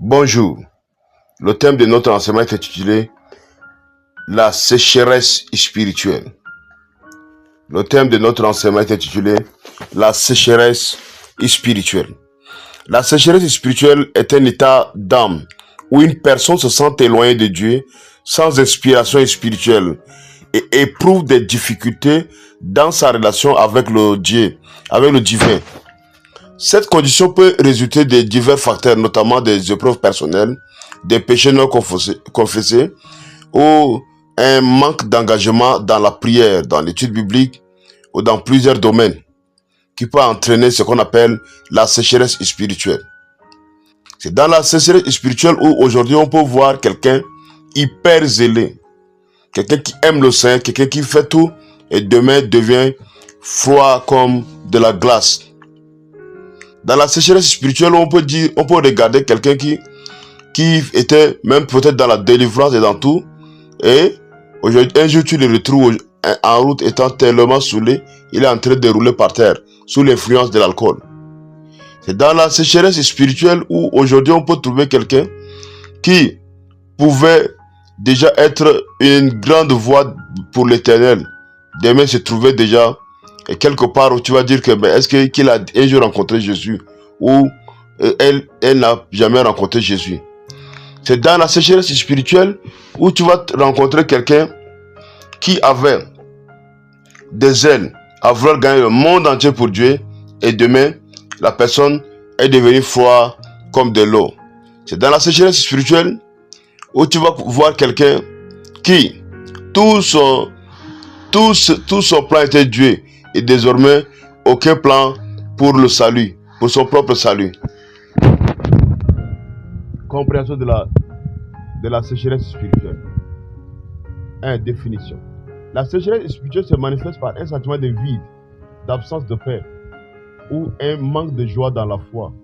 Bonjour, le thème de notre enseignement est intitulé La sécheresse spirituelle. Le thème de notre enseignement est intitulé La sécheresse spirituelle. La sécheresse spirituelle est un état d'âme où une personne se sent éloignée de Dieu, sans inspiration spirituelle et éprouve des difficultés dans sa relation avec le Dieu, avec le divin. Cette condition peut résulter de divers facteurs, notamment des épreuves personnelles, des péchés non confessés ou un manque d'engagement dans la prière, dans l'étude biblique ou dans plusieurs domaines qui peut entraîner ce qu'on appelle la sécheresse spirituelle. C'est dans la sécheresse spirituelle où aujourd'hui on peut voir quelqu'un hyper zélé, quelqu'un qui aime le Seigneur, quelqu'un qui fait tout et demain devient froid comme de la glace. Dans la sécheresse spirituelle, on peut regarder quelqu'un qui était même peut-être dans la délivrance et dans tout. Et aujourd'hui, un jour, tu le retrouves en route étant tellement saoulé, il est en train de rouler par terre, sous l'influence de l'alcool. C'est dans la sécheresse spirituelle où aujourd'hui, on peut trouver quelqu'un qui pouvait déjà être une grande voix pour l'Éternel. Demain se trouvait déjà et quelque part où tu vas dire que est-ce qu'il a un jour rencontré Jésus ou elle n'a jamais rencontré Jésus. C'est dans la sécheresse spirituelle où tu vas rencontrer quelqu'un qui avait des ailes à vouloir gagner le monde entier pour Dieu et demain la personne est devenue froide comme de l'eau. C'est dans la sécheresse spirituelle où tu vas voir quelqu'un qui tout son plan était Dieu et désormais aucun plan pour le salut, pour son propre salut. Compréhension de la sécheresse spirituelle. 1. Définition. La sécheresse spirituelle se manifeste par un sentiment de vide, d'absence de paix ou un manque de joie dans la foi.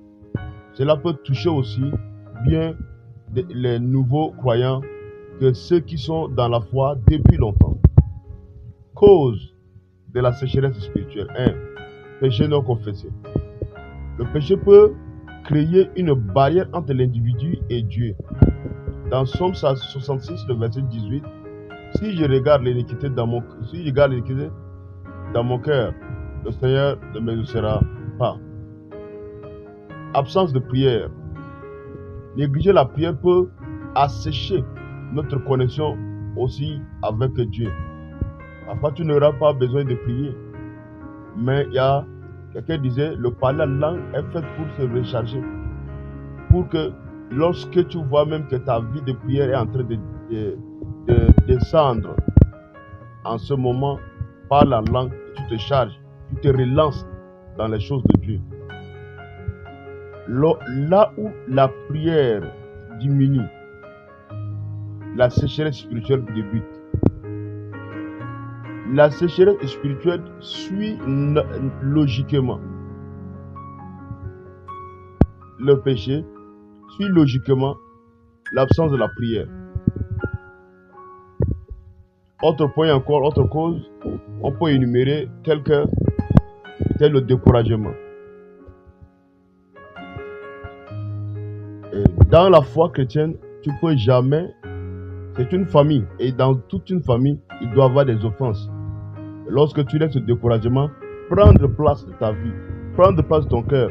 Cela peut toucher aussi bien les nouveaux croyants que ceux qui sont dans la foi depuis longtemps. Cause de la sécheresse spirituelle. 1. Péché non confessé. Le péché peut créer une barrière entre l'individu et Dieu. Dans Somme 66, le verset 18, si je regarde l'iniquité dans mon cœur, le Seigneur ne me laissera pas. Absence de prière. Négliger la prière peut assécher notre connexion aussi avec Dieu. Parfois, tu n'auras pas besoin de prier. Mais il y a quelqu'un disait, le parler en langue est fait pour se recharger. Pour que lorsque tu vois même que ta vie de prière est en train de descendre, en ce moment, parle en langue, tu te charges, tu te relances dans les choses de Dieu. Là où la prière diminue, la sécheresse spirituelle débute. La sécheresse spirituelle suit logiquement le péché, suit logiquement l'absence de la prière. Autre point encore, autre cause, on peut énumérer tel le découragement. Et dans la foi chrétienne, tu peux jamais, c'est une famille, et dans toute une famille, il doit y avoir des offenses. Lorsque tu laisses ce découragement prendre place de ta vie, prendre place de ton cœur,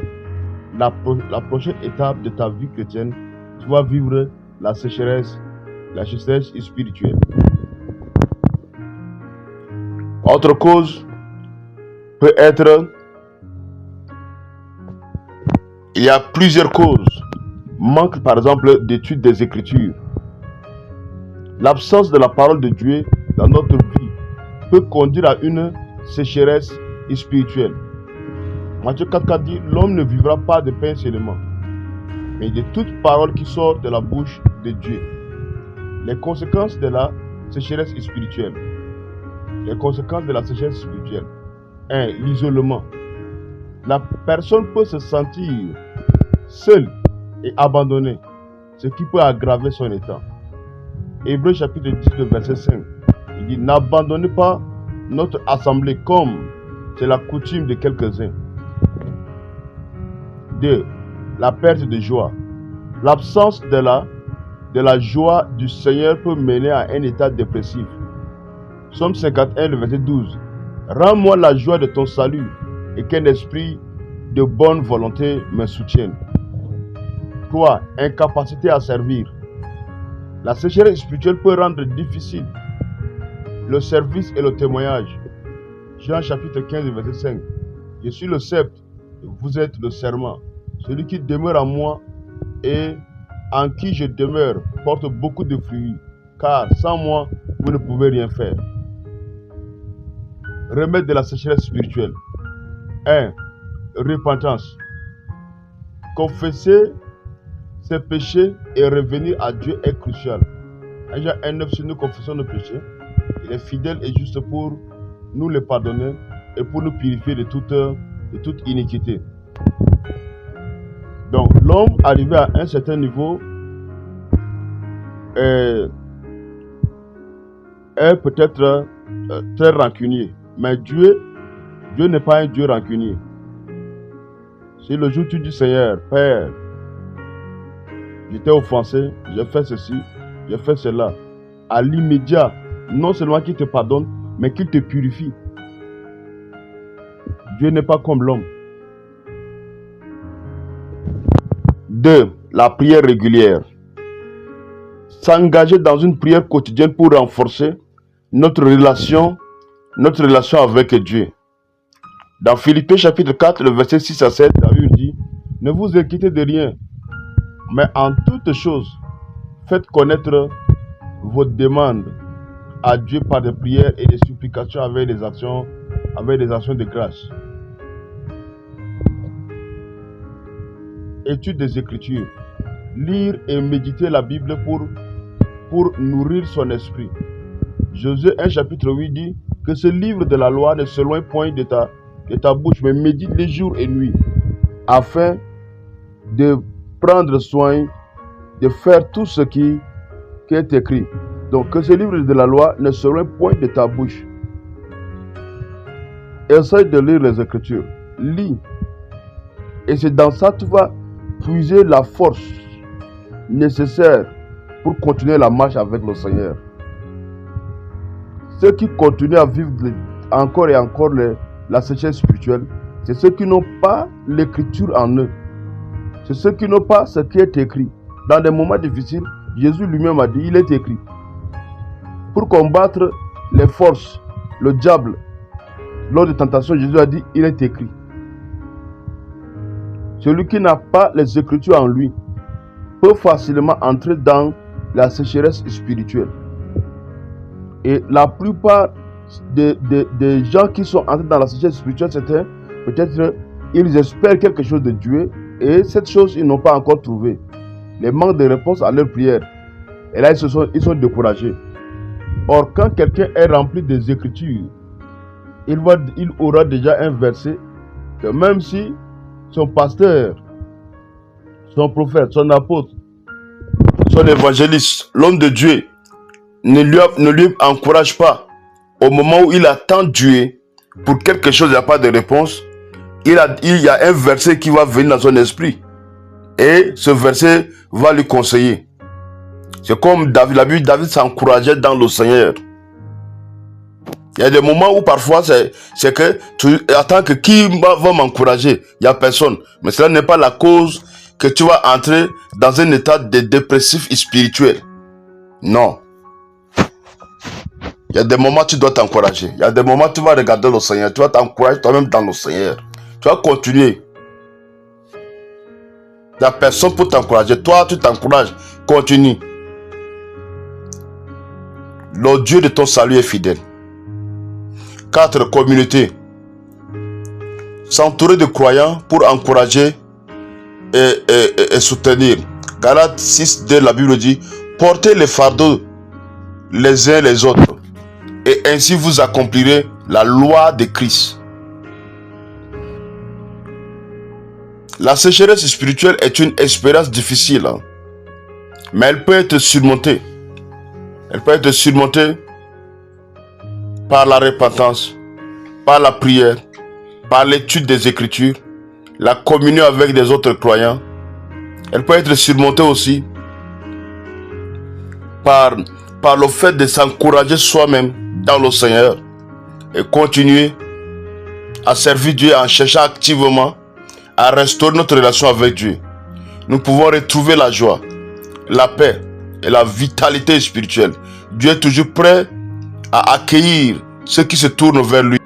la prochaine étape de ta vie chrétienne, tu vas vivre la sécheresse spirituelle. Autre cause peut être, il y a plusieurs causes. Manque par exemple d'étude des Écritures. L'absence de la parole de Dieu dans notre vie peut conduire à une sécheresse spirituelle. Matthieu 4,4 dit, l'homme ne vivra pas de pain seulement, mais de toute parole qui sort de la bouche de Dieu. Les conséquences de la sécheresse spirituelle. Les conséquences de la sécheresse spirituelle. 1. L'isolement. La personne peut se sentir seule et abandonnée, ce qui peut aggraver son état. Hébreux chapitre 10, le verset 5. Il dit, n'abandonnez pas notre assemblée comme c'est la coutume de quelques-uns. 2. La perte de joie. L'absence de la joie du Seigneur peut mener à un état dépressif. Psaume 51, le verset 12. Rends-moi la joie de ton salut et qu'un esprit de bonne volonté me soutienne. 3. Incapacité à servir. La sécheresse spirituelle peut rendre difficile le service et le témoignage. Jean chapitre 15, verset 5. Je suis le cep, vous êtes le serment. Celui qui demeure en moi et en qui je demeure porte beaucoup de fruits, car sans moi, vous ne pouvez rien faire. Remède de la sécheresse spirituelle. 1. Repentance. Confesser ses péchés et revenir à Dieu est crucial. Jean 1,9, si nous confessons nos péchés, il est fidèle et juste pour nous les pardonner et pour nous purifier de toute iniquité. Donc, l'homme arrivé à un certain niveau est peut-être très rancunier. Mais Dieu n'est pas un Dieu rancunier. Si le jour tu dis Seigneur, Père, je t'ai offensé, j'ai fait ceci, j'ai fait cela, à l'immédiat, non seulement qu'il te pardonne, mais qu'il te purifie. Dieu n'est pas comme l'homme. 2. La prière régulière. S'engager dans une prière quotidienne pour renforcer notre relation avec Dieu. Dans Philippiens chapitre 4, le verset 6 à 7, la Bible dit, ne vous inquiétez de rien, mais en toutes choses, faites connaître vos demandes à Dieu par des prières et des supplications avec des actions de grâce. Étude des Écritures. Lire et méditer la Bible pour nourrir son esprit. Josué 1 chapitre 8 dit que ce livre de la loi ne s'éloigne point de ta bouche, mais médite les jours et nuits, afin de prendre soin de faire tout ce qui est écrit. Donc que ce livre de la loi ne s'éloigne point de ta bouche. Essaye de lire les Écritures. Lis. Et c'est dans ça que tu vas puiser la force nécessaire pour continuer la marche avec le Seigneur. Ceux qui continuent à vivre encore et encore la sécheresse spirituelle, c'est ceux qui n'ont pas l'écriture en eux. C'est ceux qui n'ont pas ce qui est écrit. Dans des moments difficiles, Jésus lui-même a dit, il est écrit. Pour combattre les forces, le diable, lors de tentation, Jésus a dit, il est écrit. Celui qui n'a pas les Écritures en lui peut facilement entrer dans la sécheresse spirituelle. Et la plupart des gens qui sont entrés dans la sécheresse spirituelle, c'était peut-être ils espèrent quelque chose de Dieu et cette chose ils n'ont pas encore trouvé. Les manques de réponse à leurs prières. Et là ils sont découragés. Or quand quelqu'un est rempli des Écritures, il aura déjà un verset que même si son pasteur, son prophète, son apôtre, son évangéliste, l'homme de Dieu, ne lui encourage pas au moment où il attend Dieu pour quelque chose, il n'y a pas de réponse, il y a un verset qui va venir dans son esprit et ce verset va lui conseiller. C'est comme David, la Bible, David s'encourageait dans le Seigneur. Il y a des moments où parfois c'est que tu attends que qui va m'encourager. Il n'y a personne. Mais cela n'est pas la cause que tu vas entrer dans un état de dépressif spirituel. Non. Il y a des moments où tu dois t'encourager. Il y a des moments où tu vas regarder le Seigneur. Tu vas t'encourager toi-même dans le Seigneur. Tu vas continuer. Il n'y a personne pour t'encourager. Toi, tu t'encourages. Continue. Le Dieu de ton salut est fidèle. 4. Communauté. S'entourer de croyants pour encourager et soutenir. Galates 6, 2, la Bible dit, portez les fardeaux les uns les autres et ainsi vous accomplirez la loi de Christ. La sécheresse spirituelle est une expérience difficile, mais elle peut être surmontée. Elle peut être surmontée par la repentance, par la prière, par l'étude des Écritures, la communion avec des autres croyants, Elle peut être surmontée aussi par, par le fait de s'encourager soi-même dans le Seigneur et continuer à servir Dieu en cherchant activement à restaurer notre relation avec Dieu. Nous pouvons retrouver la joie, la paix et la vitalité spirituelle. Dieu est toujours prêt à accueillir ceux qui se tournent vers lui.